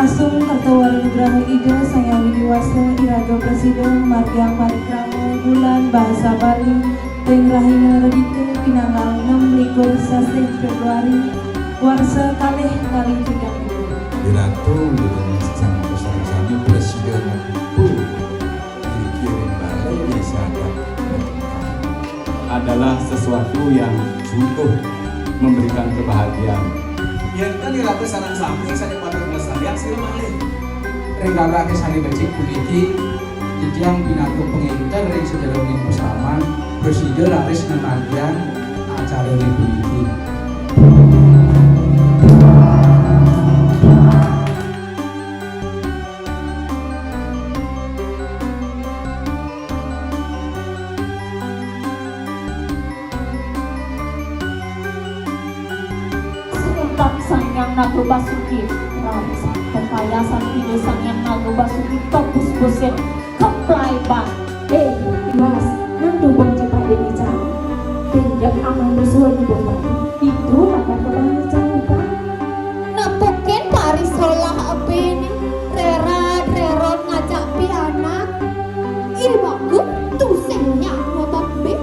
Asung Kartowarunugraha Ida Saya Widiwasa Iraga Presiden Margyang Parikramo Bulan Bahasa Bali Teng Rahina Redite Pinanggal 6 Februari Warsa kalih kali 30 Diratu dengan sang besar-besarnya Presiden pun dikirim balik disadap adalah sesuatu yang sungguh memberikan kebahagiaan. Yang kan diratu sarang samping saja pada masalian sila malih. Renggala kesani becik puniki titiang pinatu penginter yang sejarahnya bersama Presiden laris namagian acara ini puniki. Sangyang Naga Basuki Raisa Pekayasan Ide Sangyang Naga Basuki Topus Buset Keplai Bang Mas, nanti bang cepat bicara. Tindak aman bersuara bang. Itu ada kebang bicara bang. Napoken Paris Holah Abeni Rera Reron ngajak pianak Ilmaku tusengnya motor B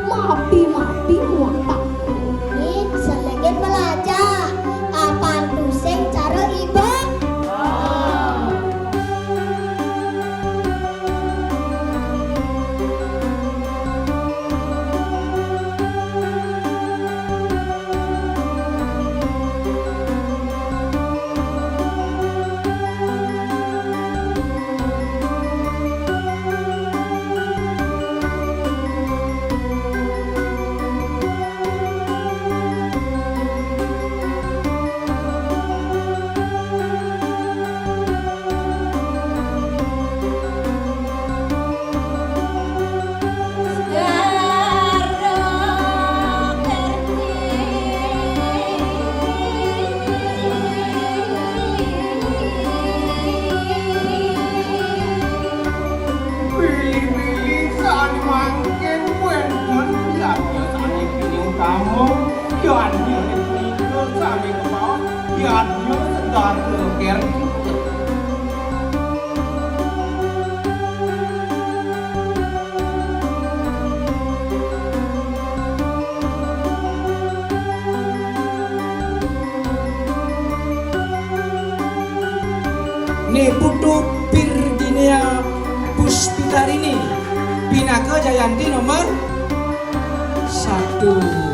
Mapi muatak Ini selagi belajar apa tuseng cara iba. Pilih-pilih saan mangkin buenton biarnya sani kini utama biarnya itu sani ke bawah biarnya sedar leker. Nih Putu Virginia Puspitarini Pinaka Jayanti nomor 1.